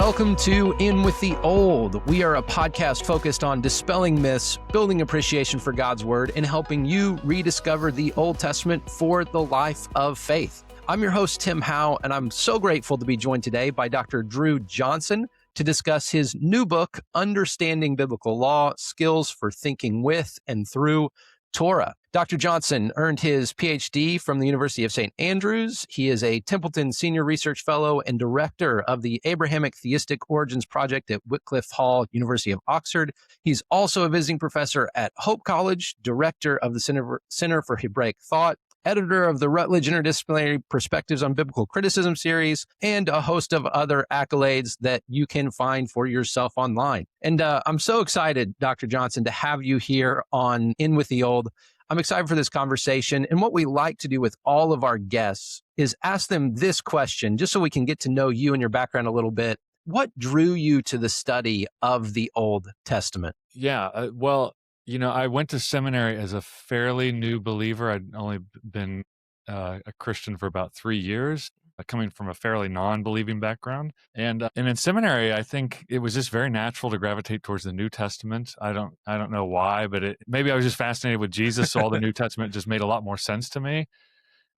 Welcome to In With the Old. We are a podcast focused on dispelling myths, building appreciation for God's Word, and helping you rediscover the Old Testament for the life of faith. I'm your host, Tim Howe, and I'm so grateful to be joined today by Dr. Dru Johnson to discuss his new book, Understanding Biblical Law, Skills for Thinking With and Through Torah. Dr. Johnson earned his PhD from the University of St. Andrews. He is a Templeton Senior Research Fellow and Director of the Abrahamic Theistic Origins Project at Wycliffe Hall, University of Oxford. He's also a visiting professor at Hope College, Director of the Center for Hebraic Thought, editor of the Routledge Interdisciplinary Perspectives on Biblical Criticism series, and a host of other accolades that you can find for yourself online. And I'm so excited, Dr. Johnson, to have you here on In With the Old. I'm excited for this conversation. And what we like to do with all of our guests is ask them this question, just so we can get to know you and your background a little bit. What drew you to the study of the Old Testament? Yeah, I went to seminary as a fairly new believer. I'd only been a Christian for about 3 years, coming from a fairly non-believing background. And in seminary, I think it was just very natural to gravitate towards the New Testament. I don't know why, but maybe I was just fascinated with Jesus, so all the New Testament just made a lot more sense to me.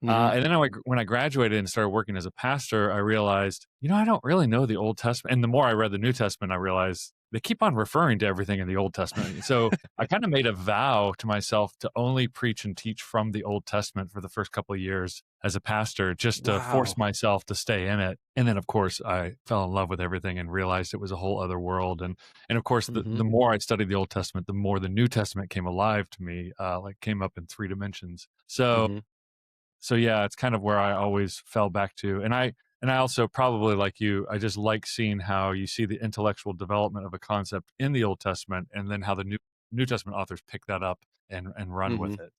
And then when I graduated and started working as a pastor, I realized, I don't really know the Old Testament. And the more I read the New Testament, I realized they keep on referring to everything in the Old Testament. So I kind of made a vow to myself to only preach and teach from the Old Testament for the first couple of years as a pastor, just to force myself to stay in it. And then, of course, I fell in love with everything and realized it was a whole other world. And of course, the more I studied the Old Testament, the more the New Testament came alive to me, came up in 3 dimensions. So yeah, it's kind of where I always fell back to. And I also, probably like you, I just like seeing how you see the intellectual development of a concept in the Old Testament, and then how the New Testament authors pick that up and run with it.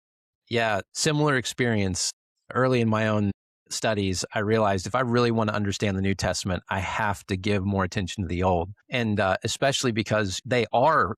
Yeah, similar experience. Early in my own studies, I realized if I really want to understand the New Testament, I have to give more attention to the Old. And especially because the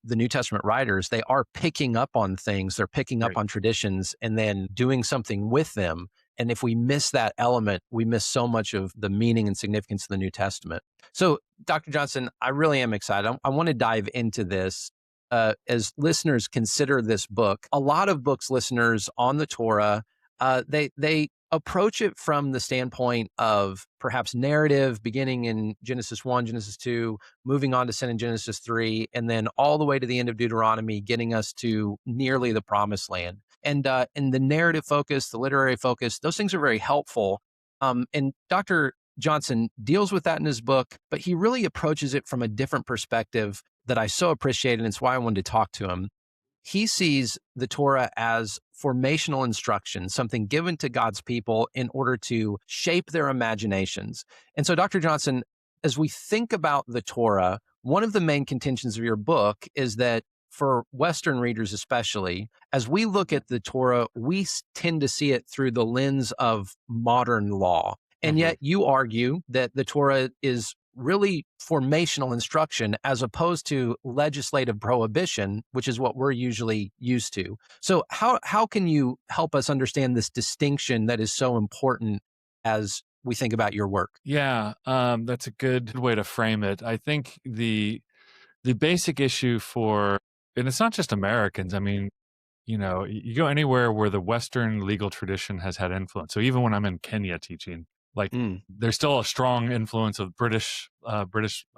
New Testament writers, they are picking up on things, they're picking up on traditions and then doing something with them. And if we miss that element, we miss so much of the meaning and significance of the New Testament. So, Dr. Johnson, I really am excited. I want to dive into this. As listeners consider this book, a lot of books listeners on the Torah, they approach it from the standpoint of perhaps narrative, beginning in Genesis 1, Genesis 2, moving on to sin in Genesis 3, and then all the way to the end of Deuteronomy, getting us to nearly the promised land. And the narrative focus, the literary focus, those things are very helpful. And Dr. Johnson deals with that in his book, but he really approaches it from a different perspective that I so appreciate, and it's why I wanted to talk to him. He sees the Torah as formational instruction, something given to God's people in order to shape their imaginations. And so, Dr. Johnson, as we think about the Torah, one of the main contentions of your book is that for Western readers especially, as we look at the Torah, we tend to see it through the lens of modern law. And yet you argue that the Torah is really formational instruction as opposed to legislative prohibition, which is what we're usually used to. So how can you help us understand this distinction that is so important as we think about your work? Yeah, that's a good way to frame it. I think the basic issue and it's not just Americans. I mean, you go anywhere where the Western legal tradition has had influence. So even when I'm in Kenya teaching, there's still a strong influence of British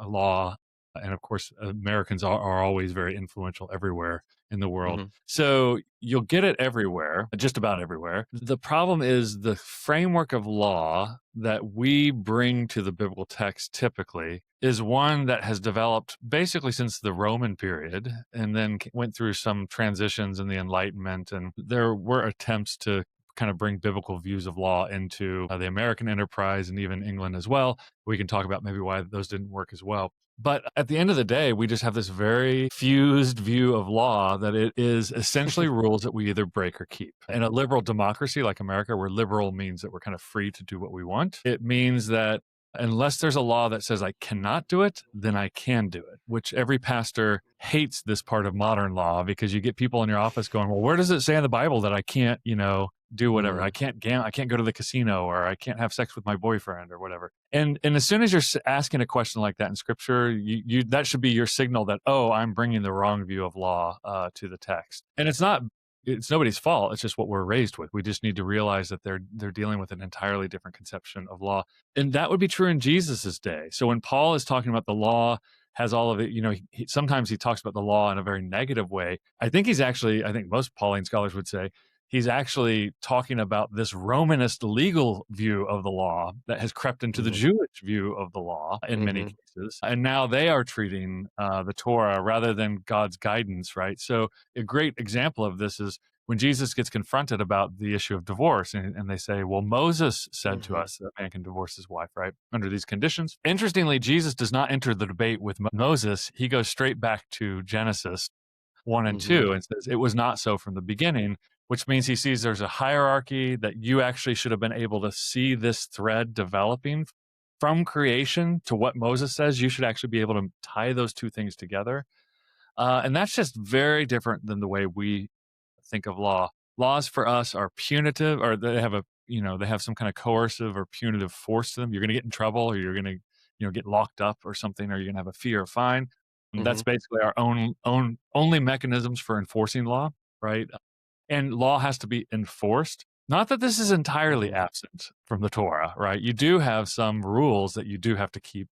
law. And of course, Americans are always very influential everywhere in the world. So you'll get it everywhere, just about everywhere. The problem is the framework of law that we bring to the biblical text typically is one that has developed basically since the Roman period, and then went through some transitions in the Enlightenment. And there were attempts to kind of bring biblical views of law into the American enterprise and even England as well. We can talk about maybe why those didn't work as well. But at the end of the day, we just have this very fused view of law that it is essentially rules that we either break or keep. In a liberal democracy like America, where liberal means that we're kind of free to do what we want, it means that unless there's a law that says I cannot do it, then I can do it, which every pastor hates this part of modern law, because you get people in your office going, well, where does it say in the Bible that I can't, do whatever. Mm. I can't gamble. I can't go to the casino, or I can't have sex with my boyfriend, or whatever. And as soon as you're asking a question like that in Scripture, you that should be your signal that, oh, I'm bringing the wrong view of law to the text. And it's nobody's fault. It's just what we're raised with. We just need to realize that they're dealing with an entirely different conception of law, and that would be true in Jesus's day. So when Paul is talking about the law has all of it, sometimes he talks about the law in a very negative way. I think most Pauline scholars would say he's actually talking about this Romanist legal view of the law that has crept into the Mhm. Jewish view of the law in many Mhm. cases. And now they are treating the Torah rather than God's guidance, right? So a great example of this is when Jesus gets confronted about the issue of divorce, and they say, well, Moses said to Mhm. us that man can divorce his wife, right, under these conditions. Interestingly, Jesus does not enter the debate with Moses. He goes straight back to Genesis 1 and Mhm. 2 and says, it was not so from the beginning, which means he sees there's a hierarchy, that you actually should have been able to see this thread developing from creation to what Moses says. You should actually be able to tie those two things together. And that's just very different than the way we think of law. Laws for us are punitive, or they have they have some kind of coercive or punitive force to them. You're going to get in trouble, or you're going to, get locked up or something, or you're going to have a fear of fine. And that's Mhm. basically our own only mechanisms for enforcing law, right? And law has to be enforced. Not that this is entirely Mhm. absent from the Torah, right? You do have some rules that you do have to keep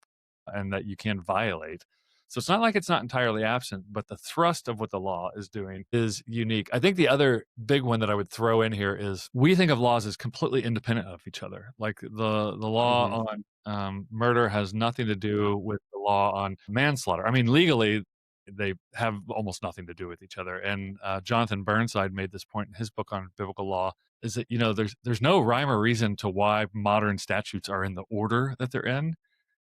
and that you can violate. So it's not like it's not entirely absent, but the thrust of what the law is doing is unique. I think the other big one that I would throw in here is we think of laws as completely independent of each other. Like the Mhm. law on murder has nothing to do with the law on manslaughter. I mean, legally, they have almost nothing to do with each other. And Jonathan Burnside made this point in his book on biblical law: is that there's no rhyme or reason to why modern statutes are in the order that they're in.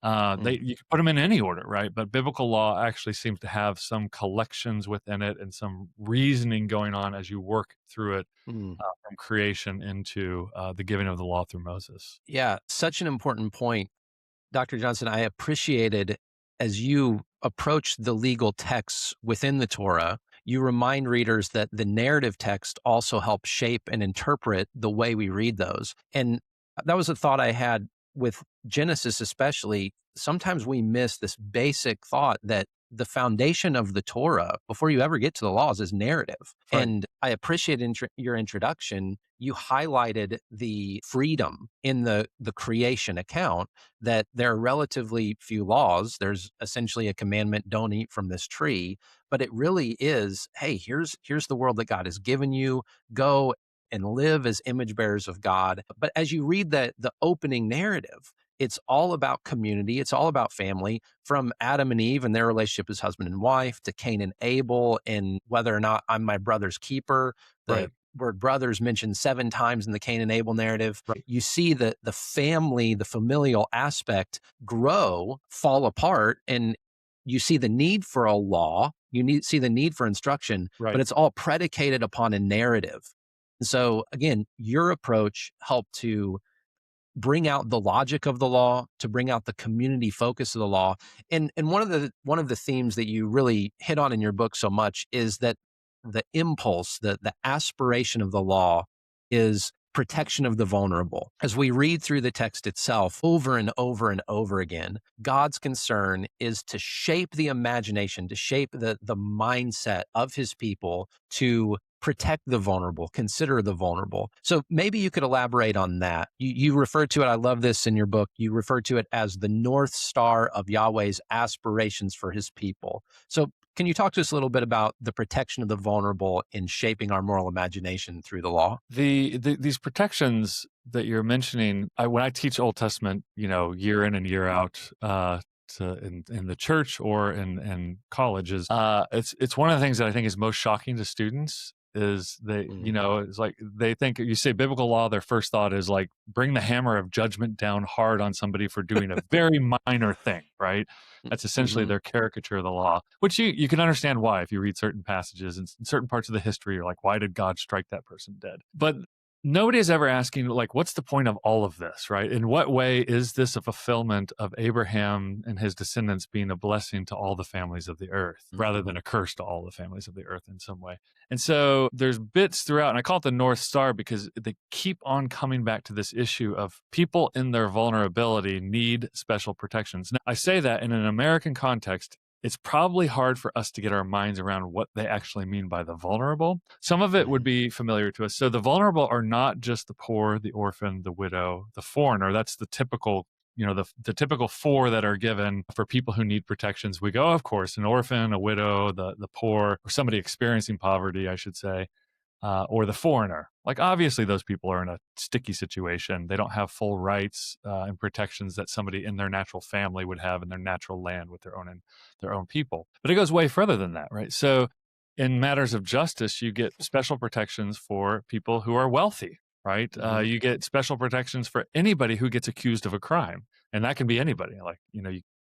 Mm. You can put them in any order, right? But biblical law actually seems to have some collections within it and some reasoning going on as you work through it Mm. from creation into the giving of the law through Moses. Yeah, such an important point. Dr. Johnson, I appreciated as you approach the legal texts within the Torah, you remind readers that the narrative text also helps shape and interpret the way we read those. And that was a thought I had with Genesis, especially. Sometimes we miss this basic thought that the foundation of the Torah, before you ever get to the laws, is narrative. Right. And I appreciate your introduction. You highlighted the freedom in the creation account, that there are relatively few laws. There's essentially a commandment, don't eat from this tree, but it really is, hey, here's the world that God has given you. Go and live as image bearers of God. But as you read the opening narrative, it's all about community. It's all about family, from Adam and Eve and their relationship as husband and wife, to Cain and Abel and whether or not I'm my brother's keeper. Right. The word brothers mentioned 7 times in the Cain and Abel narrative. Right. You see the family, the familial aspect grow, fall apart, and you see the need for a law. See the need for instruction, but Right. it's all predicated upon a narrative. And so again, your approach helped to bring out the logic of the law, to bring out the community focus of the law. And one of the themes that you really hit on in your book so much is that the impulse, the aspiration of the law is protection of the vulnerable. As we read through the text itself over and over and over again, God's concern is to shape the imagination, to shape the mindset of his people to protect the vulnerable, consider the vulnerable. So maybe you could elaborate on that. You refer to it, I love this in your book, you refer to it as the North Star of Yahweh's aspirations for his people. So can you talk to us a little bit about the protection of the vulnerable in shaping our moral imagination through the law? These protections that you're mentioning, when I teach Old Testament, year in and year out, in the church or in colleges, it's one of the things that I think is most shocking to students is Mhm. it's like they think you say biblical law, their first thought is like bring the hammer of judgment down hard on somebody for doing a very minor thing, right? That's essentially Mhm. their caricature of the law, which you can understand why if you read certain passages and certain parts of the history. You're like, why did God strike that person dead? But nobody is ever asking, like, what's the point of all of this, right? In what way is this a fulfillment of Abraham and his descendants being a blessing to all the families of the earth rather than a curse to all the families of the earth in some way? And so there's bits throughout, and I call it the North Star because they keep on coming back to this issue of people in their vulnerability need special protections. Now, I say that in an American context, it's probably hard for us to get our minds around what they actually mean by the vulnerable. Some of it would be familiar to us. So the vulnerable are not just the poor, the orphan, the widow, the foreigner. That's the typical, the typical four that are given for people who need protections. We go, of course, an orphan, a widow, the poor, or somebody experiencing poverty, I should say, or the foreigner. Like, obviously, those people are in a sticky situation. They don't have full rights and protections that somebody in their natural family would have in their natural land with their own people. But it goes way further than that, right? So, in matters of justice, you get special protections for people who are wealthy, right? You get special protections for anybody who gets accused of a crime, and that can be anybody. Like,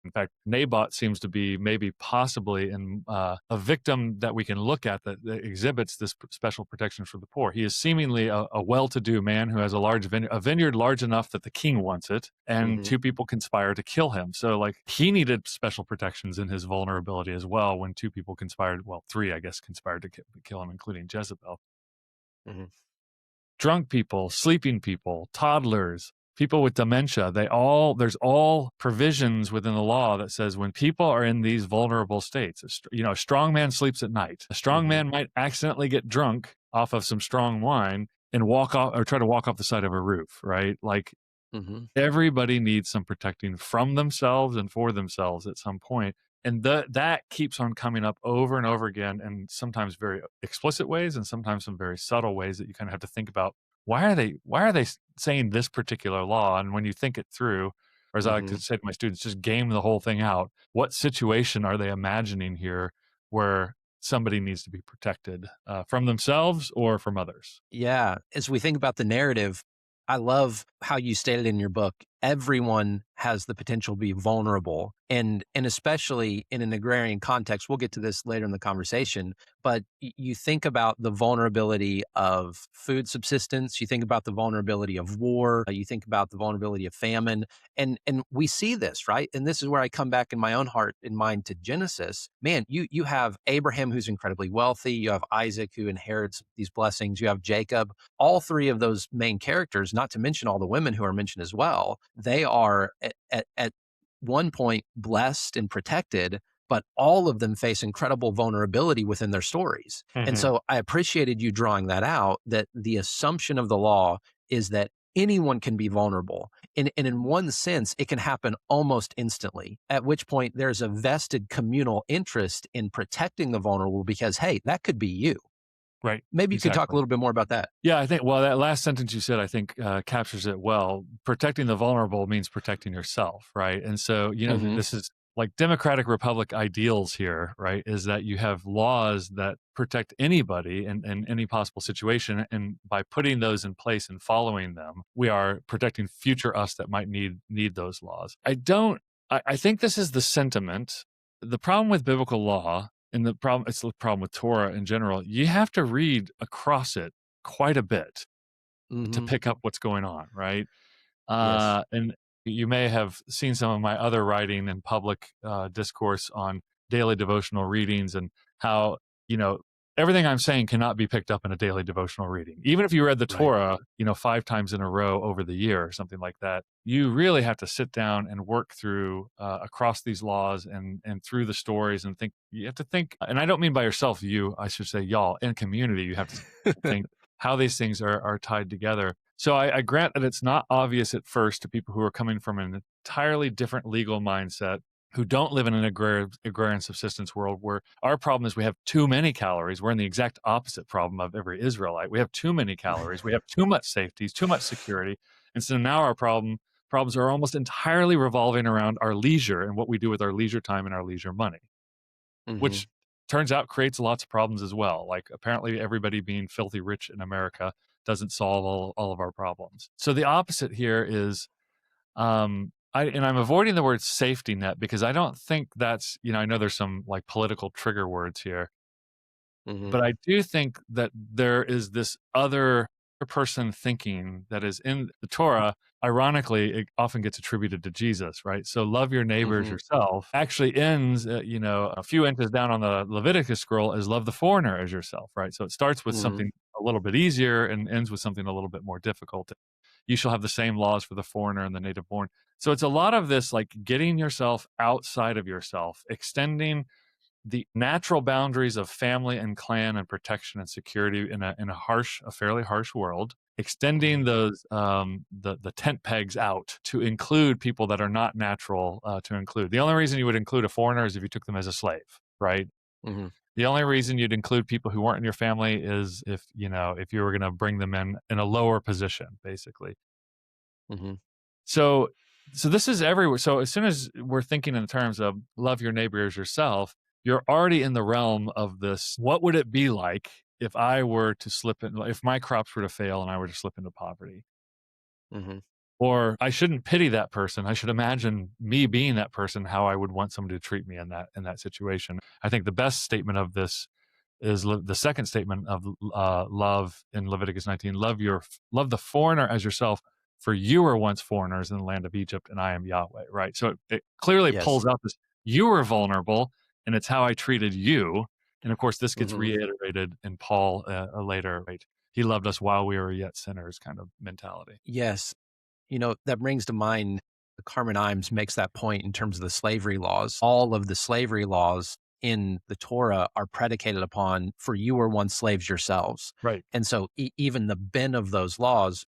in fact, Naboth seems to be maybe possibly a victim that we can look at that exhibits this special protection for the poor. He is seemingly a well-to-do man who has a vineyard large enough that the king wants it, and two people conspire to kill him. So, like, he needed special protections in his vulnerability as well when two people three, I guess, conspired to kill him, including Jezebel. Drunk people, sleeping people, toddlers, people with dementia, there's all provisions within the law that says when people are in these vulnerable states, a strong man sleeps at night. A strong man might accidentally get drunk off of some strong wine and walk off or try to walk off the side of a roof, right? Like, everybody needs some protecting from themselves and for themselves at some point. And that keeps on coming up over and over again, and sometimes very explicit ways and sometimes some very subtle ways that you kind of have to think about. Why are they saying this particular law? And when you think it through, or as I like to say to my students, just game the whole thing out. What situation are they imagining here where somebody needs to be protected from themselves or from others? Yeah. As we think about the narrative, I love how you stated in your book, everyone has the potential to be vulnerable. And especially in an agrarian context, we'll get to this later in the conversation, but you think about the vulnerability of food subsistence, you think about the vulnerability of war, you think about the vulnerability of famine, and we see this, right? And this is where I come back in my own heart and mind to Genesis. Man, you have Abraham, who's incredibly wealthy, you have Isaac, who inherits these blessings, you have Jacob. All three of those main characters, not to mention all the women who are mentioned as well, they are at one point blessed and protected, but all of them face incredible vulnerability within their stories. And so I appreciated you drawing that out, that the assumption of the law is that anyone can be vulnerable. And in one sense, it can happen almost instantly, at which point there's a vested communal interest in protecting the vulnerable because, hey, that could be you. Right. Maybe you could talk a little bit more about that. Yeah, I think, that last sentence you said, I think captures it well. Protecting the vulnerable means protecting yourself, right? And so, this is like democratic republic ideals here, right? Is that you have laws that protect anybody in any possible situation. And by putting those in place and following them, we are protecting future us that might need those laws. I think this is the sentiment. The problem with biblical law, and it's the problem with Torah in general, you have to read across it quite a bit to pick up what's going on, right? Yes. And you may have seen some of my other writing and public discourse on daily devotional readings and how, everything I'm saying cannot be picked up in a daily devotional reading. Even if you read the Torah, 5 times in a row over the year or something like that, you really have to sit down and work through across these laws and through the stories and think. You have to think, and I don't mean by yourself, I should say y'all, in community, you have to think how these things are tied together. So I grant that it's not obvious at first to people who are coming from an entirely different legal mindset, who don't live in an agrarian subsistence world, where our problem is we have too many calories. We're in the exact opposite problem of every Israelite. We have too many calories. We have too much safety, too much security. And so now our problems are almost entirely revolving around our leisure and what we do with our leisure time and our leisure money, which turns out creates lots of problems as well. Like, apparently everybody being filthy rich in America doesn't solve all of our problems. So the opposite here is, I'm avoiding the word safety net because I don't think that's, I know there's some like political trigger words here, but I do think that there is this other person thinking that is in the Torah, ironically, it often gets attributed to Jesus, right? So love your neighbor as Hmm. yourself actually ends, a few inches down on the Leviticus scroll as love the foreigner as yourself, right? So it starts with Hmm. something a little bit easier and ends with something a little bit more difficult. You shall have the same laws for the foreigner and the native born. So it's a lot of this, like getting yourself outside of yourself, extending the natural boundaries of family and clan and protection and security in a fairly harsh world, extending Hmm. those the tent pegs out to include people that are not natural to include. The only reason you would include a foreigner is if you took them as a slave, right? Hmm. The only reason you'd include people who weren't in your family is if you were going to bring them in a lower position, basically. Hmm. So this is everywhere. So as soon as we're thinking in terms of love your neighbor as yourself, you're already in the realm of this. What would it be like if I were to if my crops were to fail and I were to slip into poverty? Hmm. Or I shouldn't pity that person. I should imagine me being that person, how I would want somebody to treat me in that situation. I think the best statement of this is the second statement of love in Leviticus 19. Love the foreigner as yourself, for you were once foreigners in the land of Egypt, and I am Yahweh. Right. So it clearly Yes. pulls out this: you were vulnerable, and it's how I treated you. And of course, this gets Hmm. reiterated in Paul later. Right. He loved us while we were yet sinners, kind of mentality. Yes. That brings to mind Carmen Imes makes that point in terms of the slavery laws. All of the slavery laws in the Torah are predicated upon, for you were once slaves yourselves. Right. And so even the bin of those laws,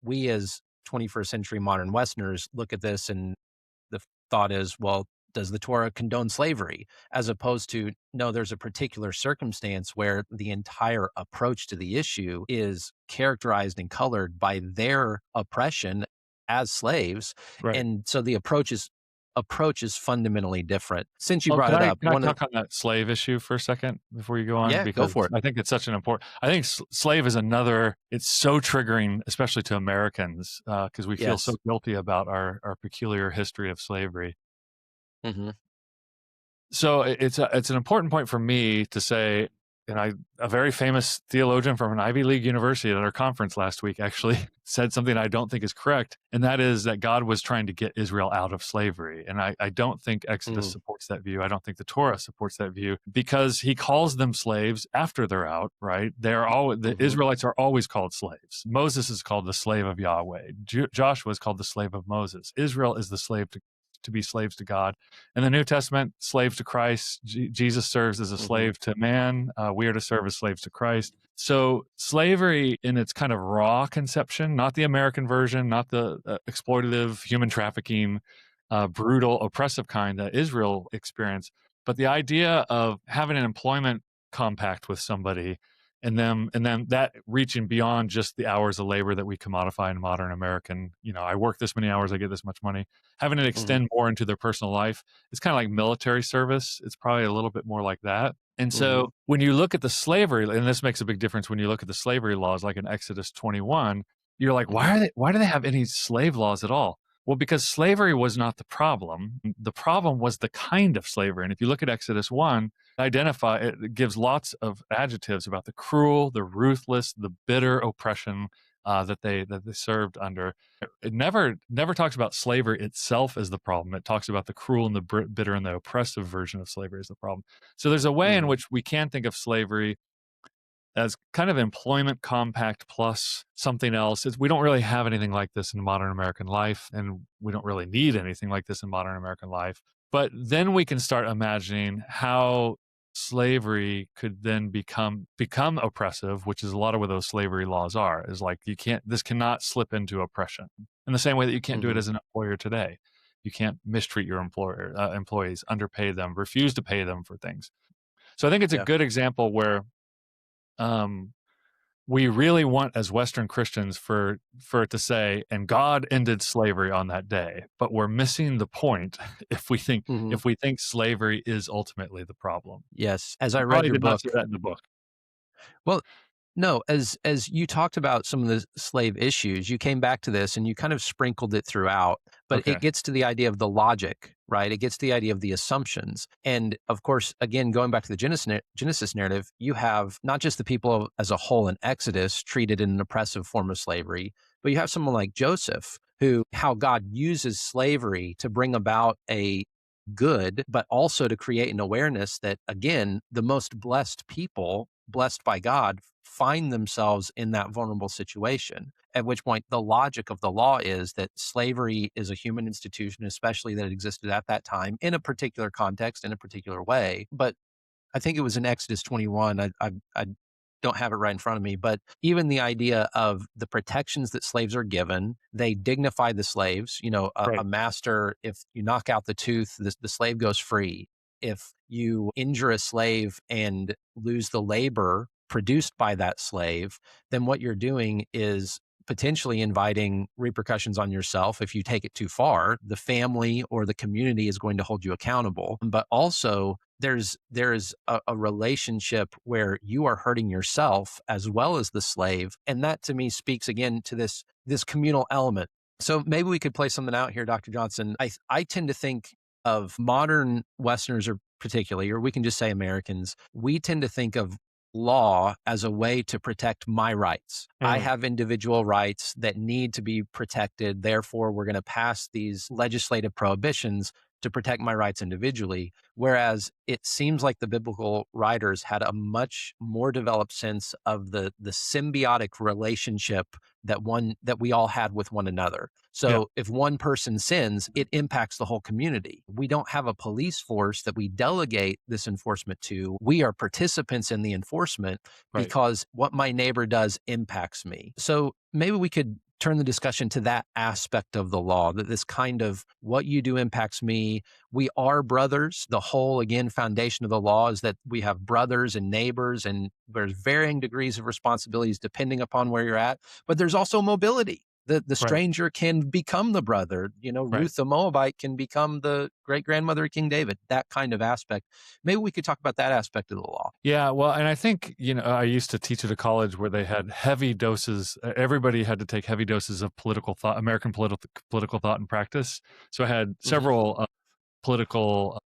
we as 21st century modern Westerners look at this and the thought is, well, does the Torah condone slavery? As opposed to, no, there's a particular circumstance where the entire approach to the issue is characterized and colored by their oppression as slaves. Right. And so the approach is fundamentally different. Since you Oh, brought can it I up, can I talk on that slave issue for a second before you go on? yeah, go for Because it. I think it's such an important. I think slave is another. It's so triggering, especially to Americans, because we feel so Yes. guilty about our peculiar history of slavery. Hmm. So it's an important point for me to say, and a very famous theologian from an Ivy League university at our conference last week actually said something I don't think is correct, and that is that God was trying to get Israel out of slavery. And I don't think Exodus Hmm. supports that view. I don't think the Torah supports that view, because he calls them slaves after they're out, right? The Hmm. Israelites are always called slaves. Moses is called the slave of Yahweh. Joshua is called the slave of Moses. Israel is the slave to be slaves to God. In the New Testament, slaves to Christ. Jesus serves as a Hmm. slave to man. We are to serve as slaves to Christ. So slavery in its kind of raw conception, not the American version, not the exploitative, human trafficking, brutal, oppressive kind that Israel experienced, but the idea of having an employment compact with somebody, and then that reaching beyond just the hours of labor that we commodify in modern American, I work this many hours, I get this much money, having it Hmm. extend more into their personal life. It's kind of like military service. It's probably a little bit more like that. And Hmm. so when you look at the slavery, and this makes a big difference when you look at the slavery laws, like in Exodus 21, you're like, Hmm. why do they have any slave laws at all? Well, because slavery was not the problem. The problem was the kind of slavery. And if you look at Exodus 1, it gives lots of adjectives about the cruel, the ruthless, the bitter oppression that they served under. It never talks about slavery itself as the problem. It talks about the cruel and the bitter and the oppressive version of slavery as the problem. So there's a way in Hmm. which we can think of slavery as kind of employment compact plus something else. We don't really have anything like this in modern American life, and we don't really need anything like this in modern American life. But then we can start imagining how slavery could then become oppressive, which is a lot of what those slavery laws are. Is like, this cannot slip into oppression in the same way that you can't do it Hmm. as an employer today. You can't mistreat your employees, underpay them, refuse to pay them for things. So I think it's a Yeah. good example where um, we really want, as Western Christians, for it to say, and God ended slavery on that day, but we're missing the point if we think Hmm. if we think slavery is ultimately the problem. Yes. As I You read probably your did not see book, that in the book. well, no, as you talked about some of the slave issues, you came back to this and you kind of sprinkled it throughout. but it Okay. gets to the idea of the logic, right? It gets to the idea of the assumptions. And of course, again, going back to the Genesis narrative, you have not just the people as a whole in Exodus treated in an oppressive form of slavery, but you have someone like Joseph, who, how God uses slavery to bring about a good, but also to create an awareness that, again, the most blessed people, blessed by God, find themselves in that vulnerable situation. At which point, the logic of the law is that slavery is a human institution, especially that it existed at that time in a particular context, in a particular way. But I think it was in Exodus 21. I don't have it right in front of me, but even the idea of the protections that slaves are given, they dignify the slaves. You know, a Right. master, if you knock out the tooth, the slave goes free. If you injure a slave and lose the labor produced by that slave, then what you're doing is potentially inviting repercussions on yourself. If you take it too far, the family or the community is going to hold you accountable. But also, there's a relationship where you are hurting yourself as well as the slave, and that to me speaks again to this communal element. So maybe we could play something out here, Dr. Johnson. I tend to think of modern Westerners, or particularly, or we can just say Americans, we tend to think of law as a way to protect my rights. I Mm. have individual rights that need to be protected. Therefore, we're going to pass these legislative prohibitions to protect my rights individually. Whereas it seems like the biblical writers had a much more developed sense of the symbiotic relationship that we all had with one another. Yeah. So if one person sins, it impacts the whole community. We don't have a police force that we delegate this enforcement to. We are participants in the enforcement Right. because what my neighbor does impacts me. So maybe we could turn the discussion to that aspect of the law, that this kind of what you do impacts me. We are brothers. The whole, again, foundation of the law is that we have brothers and neighbors, and there's varying degrees of responsibilities depending upon where you're at. But there's also mobility. The Right. stranger can become the brother. You know, Right. Ruth the Moabite can become the great grandmother of King David, that kind of aspect. Maybe we could talk about that aspect of the law. Yeah, well, and I think, I used to teach at a college where they had heavy doses. Everybody had to take heavy doses of political thought, American political thought and practice. So I had Hmm. several political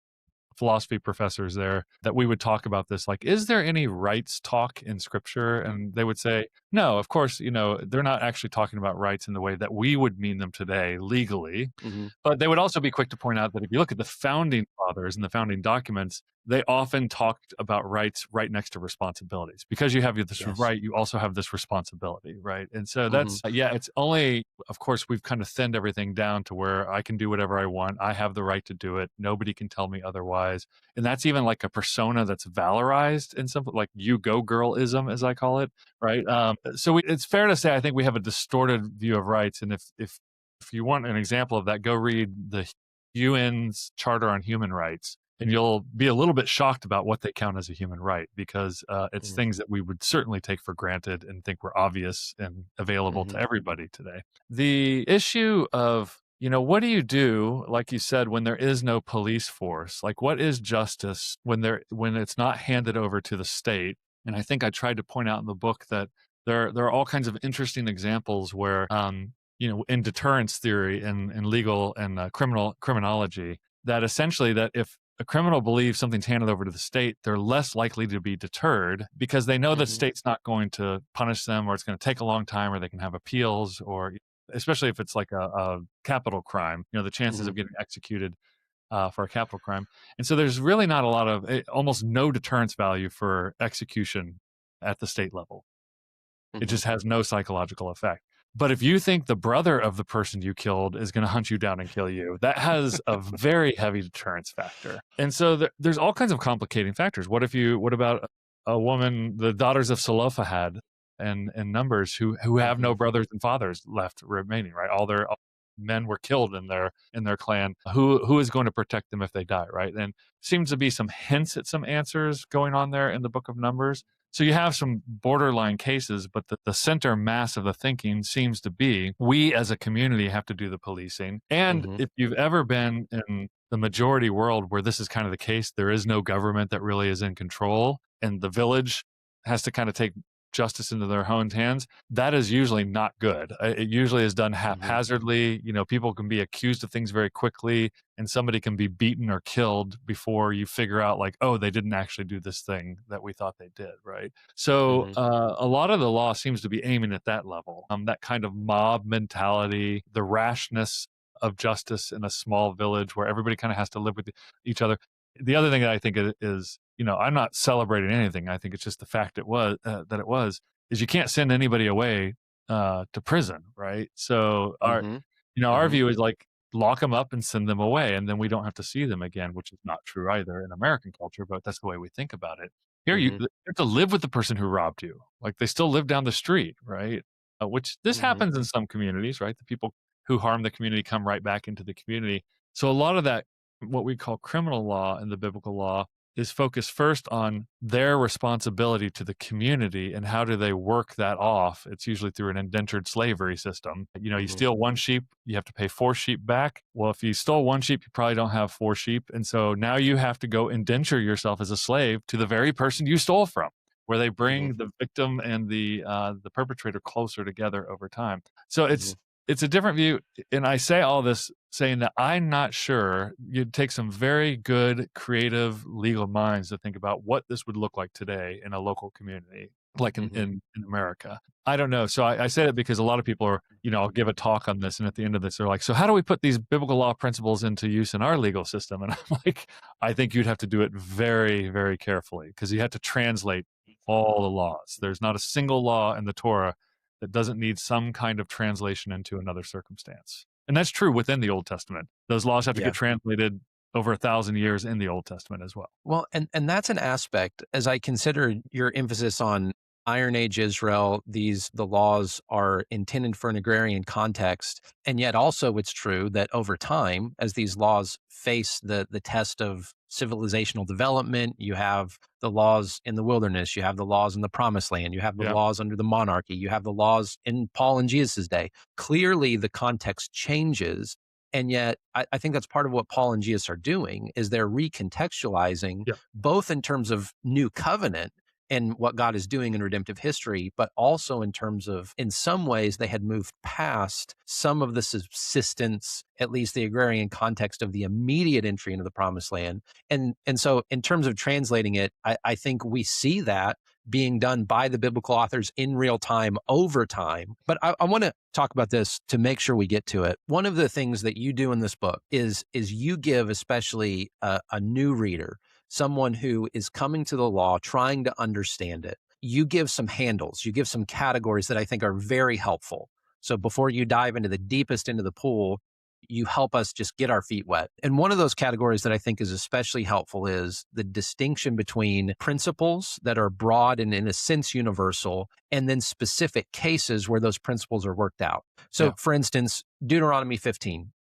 philosophy professors there that we would talk about this, like, is there any rights talk in scripture? And they would say, no, of course, they're not actually talking about rights in the way that we would mean them today legally. Hmm. But they would also be quick to point out that if you look at the founding fathers and the founding documents, they often talked about rights right next to responsibilities. Because you have this Yes. right, you also have this responsibility, right? And so Hmm. that's, yeah, it's only, of course, we've kind of thinned everything down to where I can do whatever I want. I have the right to do it. Nobody can tell me otherwise. And that's even like a persona that's valorized in something like you go girlism, as I call it, right? It's fair to say, I think we have a distorted view of rights. And if you want an example of that, go read the UN's Charter on Human Rights, and you'll be a little bit shocked about what they count as a human right, because it's things that we would certainly take for granted and think were obvious and available to Hmm. everybody today. The issue of, what do you do, like you said, when there is no police force? Like, what is justice when it's not handed over to the state? And I think I tried to point out in the book that there are all kinds of interesting examples where in deterrence theory and legal and criminology, that essentially that if a criminal believes something's handed over to the state, they're less likely to be deterred because they know the Hmm. state's not going to punish them, or it's going to take a long time, or they can have appeals, or especially if it's like a capital crime, the chances Hmm. of getting executed for a capital crime. And so there's really not a lot of, almost no deterrence value for execution at the state level. It Hmm. just has no psychological effect. But if you think the brother of the person you killed is going to hunt you down and kill you, that has a very heavy deterrence factor. And so there's all kinds of complicating factors. What about a woman, the daughters of Zelophehad and Numbers, who have Hmm. no brothers and fathers left remaining, right? All men were killed in their clan. Who is going to protect them if they die, right? And seems to be some hints at some answers going on there in the book of Numbers. So you have some borderline cases, but the center mass of the thinking seems to be we as a community have to do the policing. And Hmm. if you've ever been in the majority world where this is kind of the case, there is no government that really is in control, and the village has to kind of take justice into their own hands, that is usually not good. It usually is done haphazardly. People can be accused of things very quickly, and somebody can be beaten or killed before you figure out, like, oh, they didn't actually do this thing that we thought they did, right? So a lot of the law seems to be aiming at that level, that kind of mob mentality, the rashness of justice in a small village where everybody kind of has to live with each other. The other thing that I think is, I'm not celebrating anything. I think it's just the fact that it was, is you can't send anybody away to prison, right? So our view is like, lock them up and send them away, and then we don't have to see them again, which is not true either in American culture, but that's the way we think about it. Here, you have to live with the person who robbed you. Like, they still live down the street, right? Which this happens in some communities, right? The people who harm the community come right back into the community. So a lot of that, what we call criminal law in the biblical law, is focused first on their responsibility to the community and how do they work that off. It's usually through an indentured slavery system. You steal one sheep, you have to pay 4 sheep back. Well, if you stole 1 sheep, you probably don't have 4 sheep. And so now you have to go indenture yourself as a slave to the very person you stole from, where they bring the victim and the perpetrator closer together over time. So it's a different view. And I say all this saying that I'm not sure. You'd take some very good, creative legal minds to think about what this would look like today in a local community, like in America. I don't know. So I say that because a lot of people are, I'll give a talk on this, and at the end of this, they're like, so how do we put these biblical law principles into use in our legal system? And I'm like, I think you'd have to do it very, very carefully, because you have to translate all the laws. There's not a single law in the Torah that doesn't need some kind of translation into another circumstance. And that's true within the Old Testament. Those laws have to get translated over 1,000 years in the Old Testament as well. Well, and that's an aspect, as I consider your emphasis on Iron Age Israel, the laws are intended for an agrarian context. And yet also it's true that over time, as these laws face the test of civilizational development, you have the laws in the wilderness, you have the laws in the promised land, you have the laws under the monarchy, you have the laws in Paul and Jesus' day. Clearly the context changes. And yet, I think that's part of what Paul and Jesus are doing, is they're recontextualizing, both in terms of new covenant and what God is doing in redemptive history, but also in terms of, in some ways, they had moved past some of the subsistence, at least the agrarian context of the immediate entry into the promised land. And so in terms of translating it, I think we see that being done by the biblical authors in real time over time. But I want to talk about this to make sure we get to it. One of the things that you do in this book is you give, especially a new reader, someone who is coming to the law, trying to understand it, you give some handles, you give some categories that I think are very helpful. So before you dive into the deepest into the pool, you help us just get our feet wet. And one of those categories that I think is especially helpful is the distinction between principles that are broad and in a sense universal, and then specific cases where those principles are worked out. So for instance, Deuteronomy 15.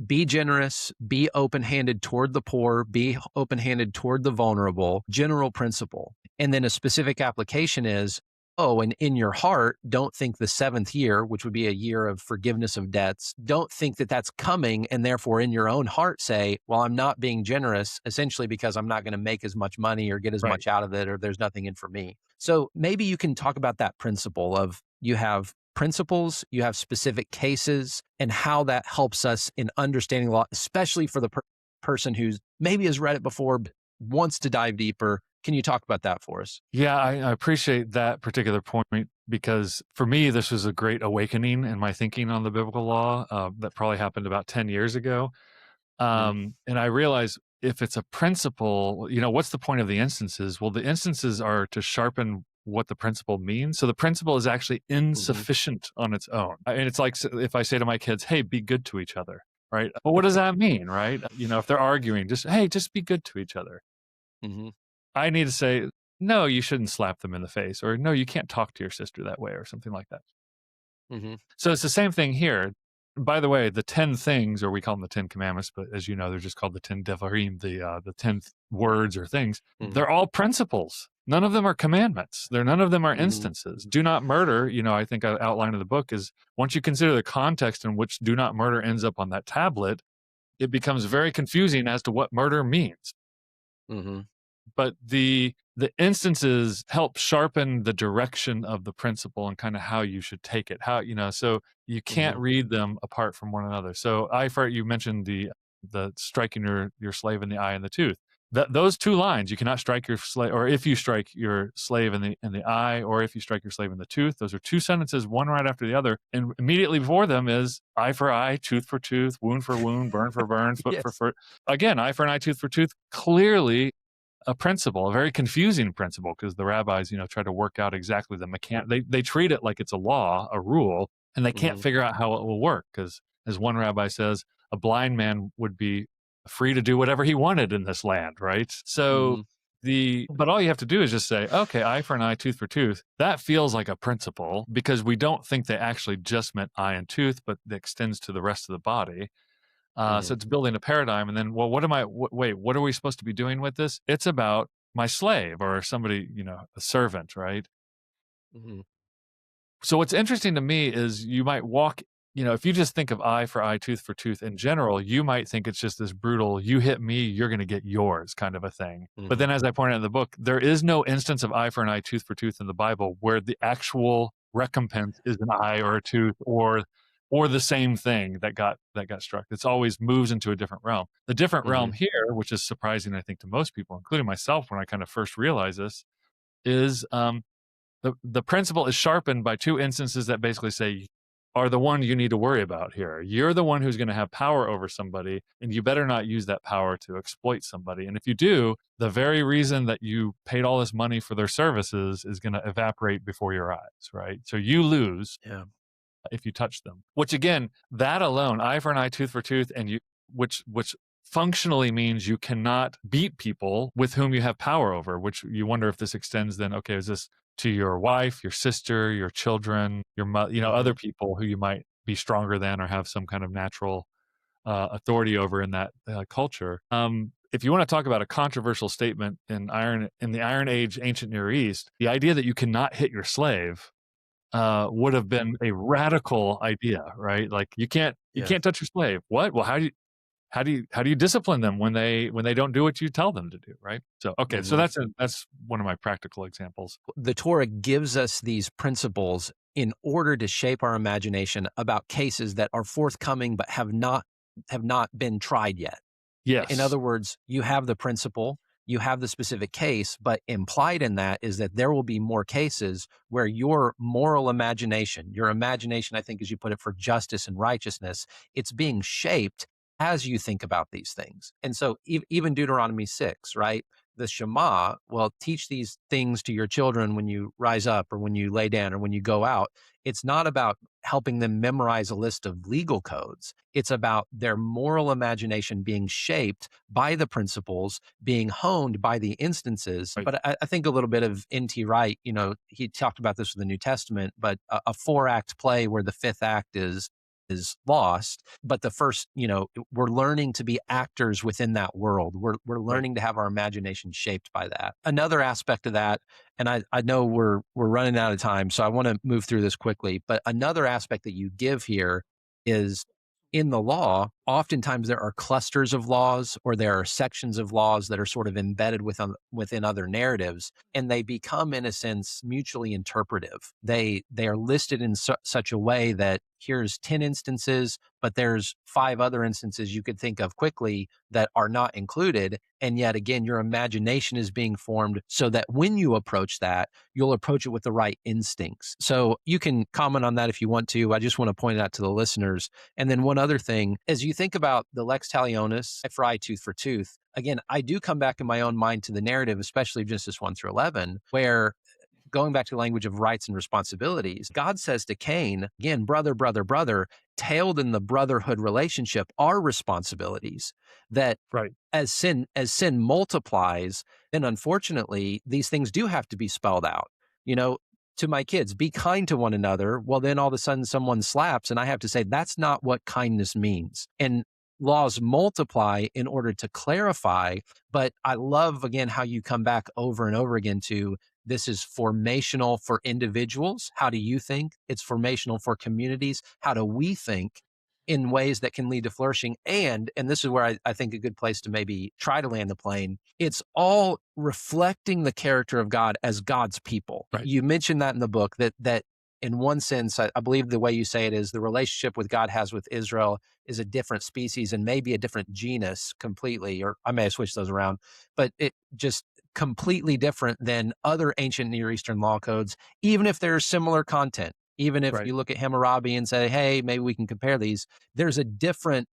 Be generous, be open-handed toward the poor, be open-handed toward the vulnerable, general principle. And then a specific application is, and in your heart, don't think the 7th year, which would be a year of forgiveness of debts, don't think that that's coming, and therefore in your own heart say, well, I'm not being generous, essentially because I'm not going to make as much money or get as much out of it, or there's nothing in for me. So maybe you can talk about that principle of, you have principles, you have specific cases, and how that helps us in understanding law, especially for the person who's maybe has read it before, but wants to dive deeper. Can you talk about that for us? Yeah, I appreciate that particular point, because for me, this was a great awakening in my thinking on the biblical law that probably happened about 10 years ago. And I realized, if it's a principle, what's the point of the instances? Well, the instances are to sharpen what the principle means. So the principle is actually insufficient on its own. And it's like, if I say to my kids, hey, be good to each other, right? Well, what does that mean, right? If they're arguing, just be good to each other. I need to say, no, you shouldn't slap them in the face, or no, you can't talk to your sister that way, or something like that. So it's the same thing here. By the way, the 10 things, or we call them the 10 commandments, but as you know, they're just called the 10 devarim, the 10 words or things. They're all principles. None of them are commandments. None of them are instances. Do not murder, I think I outlined in the book, is once you consider the context in which do not murder ends up on that tablet, it becomes very confusing as to what murder means. But the the instances help sharpen the direction of the principle and kind of how you should take it. How, so you can't Mm-hmm. read them apart from one another. So you mentioned the striking your slave in the eye and the tooth. Those two lines, you cannot strike your slave, or if you strike your slave in the eye, or if you strike your slave in the tooth. Those are two sentences, one right after the other, and immediately before them is eye for eye, tooth for tooth, wound for wound, burn for burn, foot for Yes. foot. Again, eye for an eye, tooth for tooth. Clearly, a principle, a very confusing principle, because the rabbis, try to work out exactly the they treat it like it's a law, a rule, and they can't Mm-hmm. figure out how it will work. Because as one rabbi says, a blind man would be free to do whatever he wanted in this land, right? So Mm-hmm. but all you have to do is just say, okay, eye for an eye, tooth for tooth. That feels like a principle because we don't think they actually just meant eye and tooth, but it extends to the rest of the body. Mm-hmm. So it's building a paradigm. And then, well, what are we supposed to be doing with this? It's about my slave or somebody, a servant, right? Mm-hmm. So what's interesting to me is you might walk, if you just think of eye for eye, tooth for tooth in general, you might think it's just this brutal, you hit me, you're going to get yours kind of a thing. But Mm-hmm. then as I pointed out in the book, there is no instance of eye for an eye, tooth for tooth in the Bible where the actual recompense is an eye or a tooth or the same thing that got struck. It's always moves into a different realm. The different Mm-hmm. realm here, which is surprising, I think, to most people, including myself, when I kind of first realized this, is the principle is sharpened by two instances that basically say are the one you need to worry about here. You're the one who's going to have power over somebody, and you better not use that power to exploit somebody. And if you do, the very reason that you paid all this money for their services is going to evaporate before your eyes, right? So you lose Yeah. if you touch them. Which again, that alone, eye for an eye, tooth for tooth, and which functionally means you cannot beat people with whom you have power over, which you wonder if this extends then, okay, is this to your wife, your sister, your children, your mother, Mm-hmm. other people who you might be stronger than or have some kind of natural authority over in that culture. If you want to talk about a controversial statement in the Iron Age, ancient Near East, the idea that you cannot hit your slave would have been a radical idea, right? Like you can't Yeah. touch your slave. What? Well, how do you discipline them when they don't do what you tell them to do, right? So okay, so Mm-hmm. that's one of my practical examples. The Torah gives us these principles in order to shape our imagination about cases that are forthcoming but have not been tried yet. In Yes, other words, you have the principle, you have the specific case, but implied in that is that there will be more cases where your moral imagination, your imagination, I think, as you put it, for justice and righteousness, it's being shaped as you think about these things. And so even Deuteronomy 6, right? The Shema, well, teach these things to your children when you rise up or when you lay down or when you go out. It's not about helping them memorize a list of legal codes. It's about their moral imagination being shaped by the principles, being honed by the instances. right, But I think a little bit of N.T. Wright, he talked about this with the New Testament, but a 4-act play where the fifth act is lost, but the first, we're learning to be actors within that world. We're right. learning to have our imagination shaped by that. Another aspect of that, and I know we're running out of time, so I want to move through this quickly, but another aspect that you give here is in the law, oftentimes there are clusters of laws or there are sections of laws that are sort of embedded within other narratives, and they become, in a sense, mutually interpretive. They are listed in such a way that here's 10 instances, but there's 5 other instances you could think of quickly that are not included. And yet again, your imagination is being formed so that when you approach that, you'll approach it with the right instincts. So you can comment on that if you want to. I just want to point it out to the listeners. And then one other thing, as you think about the lex talionis, eye for eye, tooth for tooth, again, I do come back in my own mind to the narrative, especially Genesis 1 through 11, where going back to the language of rights and responsibilities, God says to Cain, again, brother, brother, brother, tailed in the brotherhood relationship are responsibilities that Right. as sin multiplies, then unfortunately, these things do have to be spelled out. To my kids, be kind to one another. Well, then all of a sudden someone slaps, and I have to say, that's not what kindness means. And laws multiply in order to clarify. But I love, again, how you come back over and over again to this is formational for individuals. How do you think? It's formational for communities. How do we think? in ways that can lead to flourishing. And this is where I think a good place to maybe try to land the plane. It's all reflecting the character of God as God's people. Right. You mentioned that in the book, that in one sense, I believe the way you say it is the relationship with God has with Israel is a different species and maybe a different genus completely, or I may have switched those around, but it just completely different than other ancient Near Eastern law codes, even if there's similar content. Even if Right. you look at Hammurabi and say, hey, maybe we can compare these, there's a different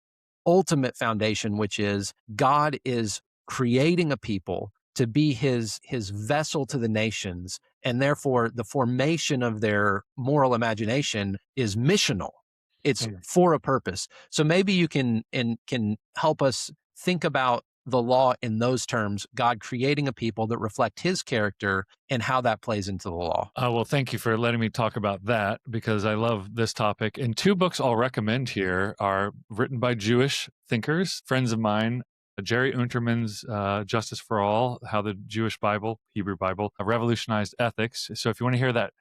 ultimate foundation, which is God is creating a people to be his vessel to the nations, and therefore the formation of their moral imagination is missional. It's Mm. for a purpose. So maybe you can help us think about the law in those terms, God creating a people that reflect his character and how that plays into the law. Well, thank you for letting me talk about that because I love this topic. And two books I'll recommend here are written by Jewish thinkers, friends of mine. Jerry Unterman's Justice for All, How the Jewish Bible, Hebrew Bible, Revolutionized Ethics. So if you want to hear that,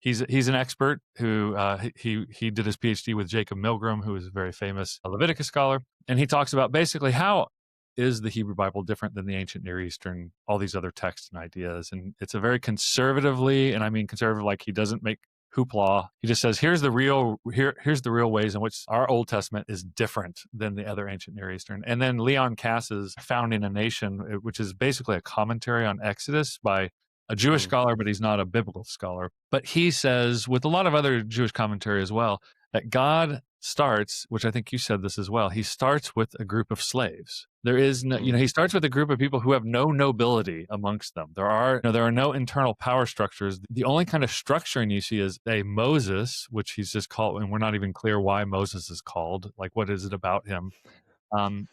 he's an expert who he did his PhD with Jacob Milgram, who is a very famous Leviticus scholar, and he talks about basically how is the Hebrew Bible different than the ancient Near Eastern, all these other texts and ideas. And it's a very conservatively, and I mean conservative, like he doesn't make hoopla. He just says, here's the real ways in which our Old Testament is different than the other ancient Near Eastern. And then Leon Kass's Founding a Nation, which is basically a commentary on Exodus by a Jewish Mm, scholar, but he's not a biblical scholar. But he says, with a lot of other Jewish commentary as well, that God starts, which I think you said this as well, he starts with a group of slaves. There is no, mm, he starts with a group of people who have no nobility amongst them. There are no internal power structures. The only kind of structuring you see is a Moses, which he's just called, and we're not even clear why Moses is called. Like, what is it about him?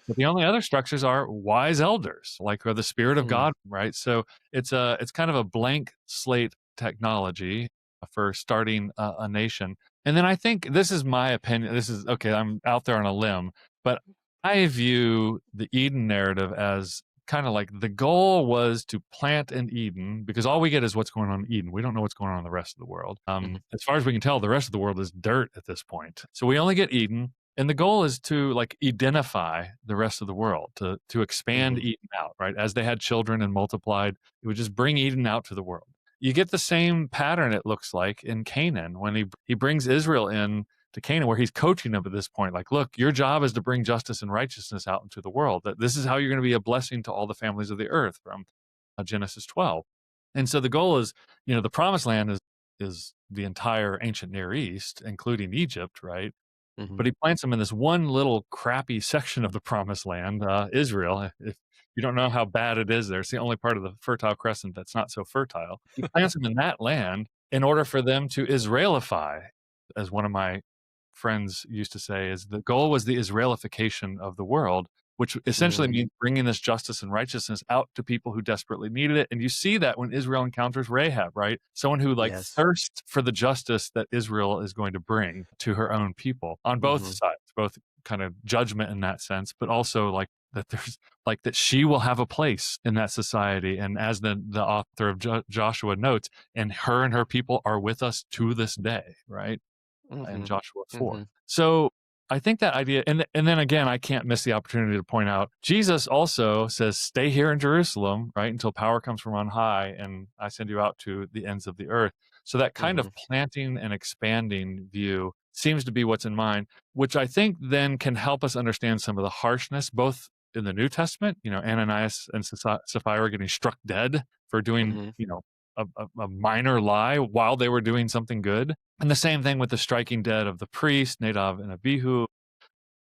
But the only other structures are wise elders, like or the Spirit of mm, God, right? So it's kind of a blank slate technology for starting a nation. And then I think this is my opinion. This is okay. I'm out there on a limb, but I view the Eden narrative as kind of like the goal was to plant an Eden because all we get is what's going on in Eden. We don't know what's going on in the rest of the world. mhm, As far as we can tell, the rest of the world is dirt at this point. So we only get Eden. And the goal is to like identify the rest of the world, to expand mhm, Eden out, right? As they had children and multiplied, it would just bring Eden out to the world. You get the same pattern, it looks like, in Canaan when he brings Israel in to Canaan, where he's coaching them at this point. Like, look, your job is to bring justice and righteousness out into the world. That this is how you're going to be a blessing to all the families of the earth from Genesis 12. And so the goal is, the promised land is the entire ancient Near East, including Egypt, right? mhm. But he plants them in this one little crappy section of the promised land, Israel. If you don't know how bad it is there, it's the only part of the Fertile Crescent that's not so fertile. He plants them in that land in order for them to Israelify, as one of my friends used to say, is the goal was the Israelification of the world, which essentially Mm, means bringing this justice and righteousness out to people who desperately needed it. And you see that when Israel encounters Rahab, right? Someone who like yes. thirsts for the justice that Israel is going to bring to her own people on both Mhm, sides, both kind of judgment in that sense, but also like that there's like that she will have a place in that society. And as the author of Joshua notes, and her people are with us to this day, right? In mhm, Joshua 4. mhm, So I think that idea, and then again, I can't miss the opportunity to point out, Jesus also says, stay here in Jerusalem, right, until power comes from on high, and I send you out to the ends of the earth. So that kind of mhm, planting and expanding view seems to be what's in mind, which I think then can help us understand some of the harshness, both in the New Testament, Ananias and Sapphira getting struck dead for doing, mhm, a minor lie while they were doing something good. And the same thing with the striking dead of the priest, Nadab and Abihu,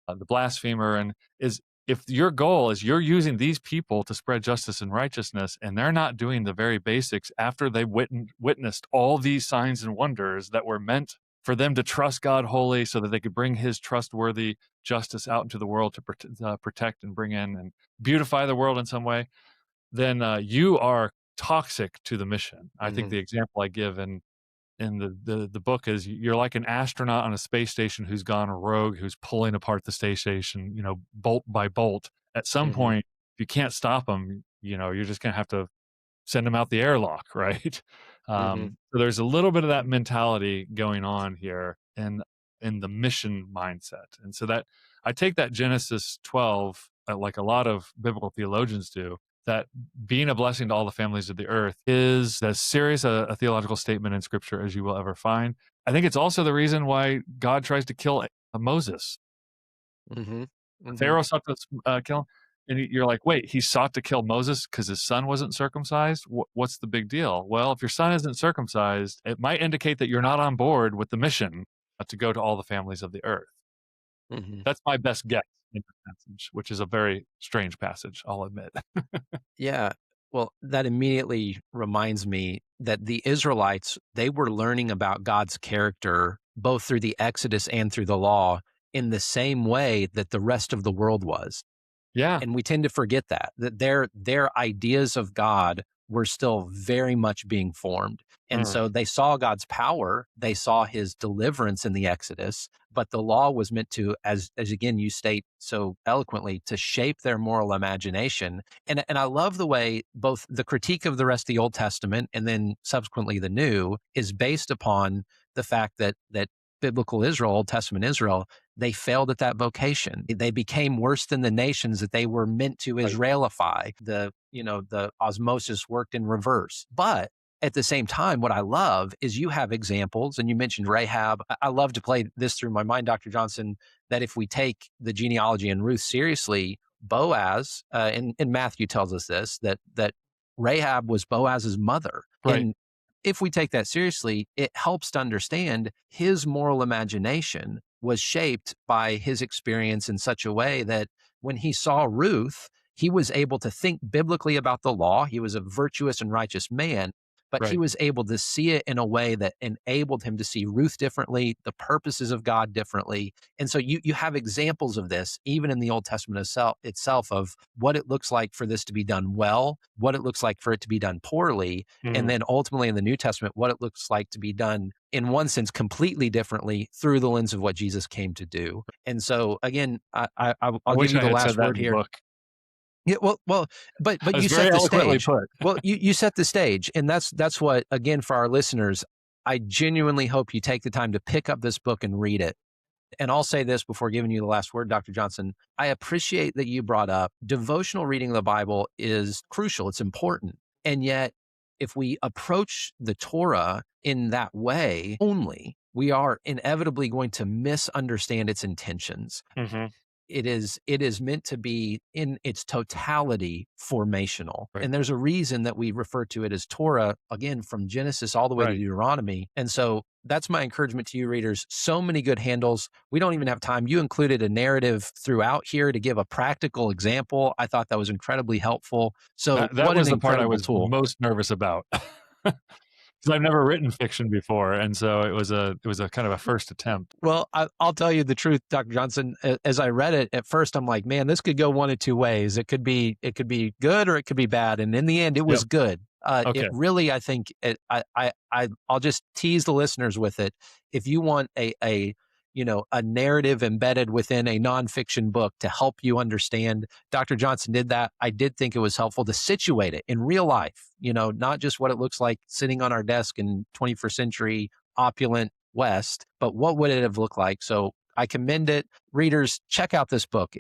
the blasphemer. And is if your goal is you're using these people to spread justice and righteousness, and they're not doing the very basics after they witnessed all these signs and wonders that were meant for them to trust God wholly so that they could bring his trustworthy justice out into the world to protect and bring in and beautify the world in some way, then you are toxic to the mission. I think mhm, the example I give in the book is you're like an astronaut on a space station who's gone rogue, who's pulling apart the space station, bolt by bolt. At some mhm, point, if you can't stop them, you're just going to have to send them out the airlock, right? mhm. So there's a little bit of that mentality going on here. And in the mission mindset. And so that I take that Genesis 12, like a lot of biblical theologians do, that being a blessing to all the families of the earth is as serious a theological statement in scripture as you will ever find. I think it's also the reason why God tries to kill Moses. Mm-hmm. Mm-hmm. Pharaoh sought to kill him. And you're like, wait, he sought to kill Moses because his son wasn't circumcised? What's the big deal? Well, if your son isn't circumcised, it might indicate that you're not on board with the mission to go to all the families of the earth. Mm-hmm. That's my best guess in the passage, which is a very strange passage, I'll admit. Yeah. Well, that immediately reminds me that the Israelites, they were learning about God's character both through the Exodus and through the law in the same way that the rest of the world was. Yeah. And we tend to forget that their ideas of God were still very much being formed. And Mm, so they saw God's power, they saw his deliverance in the Exodus, but the law was meant to, as again you state so eloquently, to shape their moral imagination. And I love the way both the critique of the rest of the Old Testament and then subsequently the New is based upon the fact that biblical Israel, Old Testament Israel, they failed at that vocation. They became worse than the nations that they were meant to right. Israelify. The osmosis worked in reverse. But at the same time, what I love is you have examples, and you mentioned Rahab. I love to play this through my mind, Dr. Johnson, that if we take the genealogy and Ruth seriously, Boaz, and Matthew tells us this, that Rahab was Boaz's mother. Right. And if we take that seriously, it helps to understand his moral imagination was shaped by his experience in such a way that when he saw Ruth, he was able to think biblically about the law. He was a virtuous and righteous man, but he Right. was able to see it in a way that enabled him to see Ruth differently, the purposes of God differently. And so you have examples of this, even in the Old Testament itself, of what it looks like for this to be done well, what it looks like for it to be done poorly, and Mm. then ultimately in the New Testament, what it looks like to be done in one sense completely differently through the lens of what Jesus came to do. And so again, I I'll give wish you I the had said last that word in the here. book. Yeah, well, but It's you very set the eloquently stage. put. Well, you set the stage, and that's what, again, for our listeners, I genuinely hope you take the time to pick up this book and read it. And I'll say this before giving you the last word, Dr. Johnson. I appreciate that you brought up devotional reading of the Bible is crucial. It's important. And yet, if we approach the Torah in that way only, we are inevitably going to misunderstand its intentions. Hmm. It is meant to be in its totality formational. Right. And there's a reason that we refer to it as Torah, again, from Genesis all the way to Right. Deuteronomy. And so that's my encouragement to you readers. So many good handles. We don't even have time. You included a narrative throughout here to give a practical example. I thought that was incredibly helpful. So That what an was the part I incredible was tool. most nervous about. Because I've never written fiction before, and so it was a kind of a first attempt. Well, I'll tell you the truth, Dr. Johnson. As I read it at first, I'm like, man, this could go one of two ways. It could be good or it could be bad. And in the end, it Yep. was good. It Okay. really, I think, I'll just tease the listeners with it. If you want a narrative embedded within a nonfiction book to help you understand, Dr. Johnson did that. I did think it was helpful to situate it in real life. Not just what it looks like sitting on our desk in 21st century opulent West, but what would it have looked like? So I commend it. Readers, check out this book.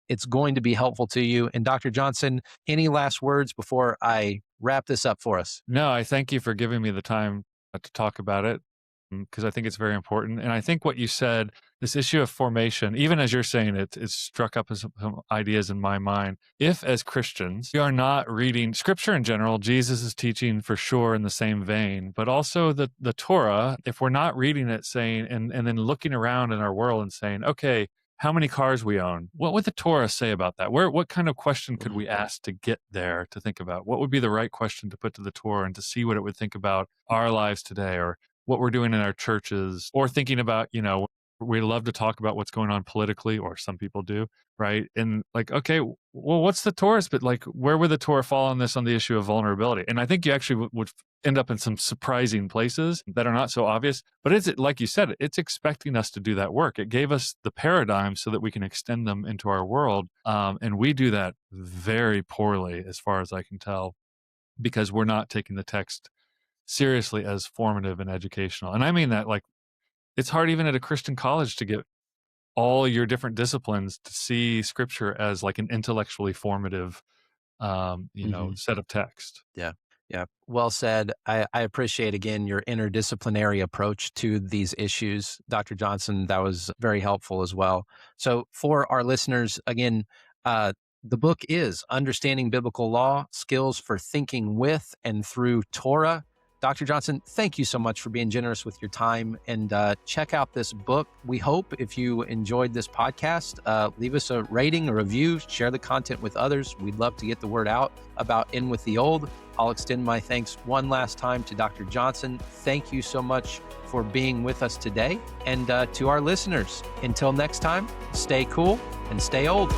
It's going to be helpful to you. And Dr. Johnson, any last words before I wrap this up for us? No, I thank you for giving me the time to talk about it, because I think it's very important. And I think what you said, this issue of formation, even as you're saying it, it struck up some ideas in my mind. If, as Christians, we are not reading scripture in general, Jesus is teaching for sure in the same vein, but also the Torah, if we're not reading it saying, and then looking around in our world and saying, okay, how many cars we own. What would the Torah say about that? What kind of question could we ask to get there to think about? What would be the right question to put to the Torah and to see what it would think about our lives today, or what we're doing in our churches, or thinking about, we love to talk about what's going on politically, or some people do, right? And like, okay, well, what's the Torah's, but like, where would the Torah fall on this, on the issue of vulnerability? And I think you actually would end up in some surprising places that are not so obvious. But it's like you said, it's expecting us to do that work. It gave us the paradigm so that we can extend them into our world. And we do that very poorly, as far as I can tell, because we're not taking the text seriously as formative and educational. And I mean that like it's hard even at a Christian college to get all your different disciplines to see scripture as like an intellectually formative, Hmm. set of text. Yeah. Yeah. Well said. I appreciate again your interdisciplinary approach to these issues, Dr. Johnson. That was very helpful as well. So, for our listeners, again, the book is Understanding Biblical Law Skills for Thinking with and Through Torah. Dr. Johnson, thank you so much for being generous with your time, and check out this book. We hope if you enjoyed this podcast, leave us a rating, a review, share the content with others. We'd love to get the word out about In With the Old. I'll extend my thanks one last time to Dr. Johnson. Thank you so much for being with us today. And to our listeners, until next time, stay cool and stay old.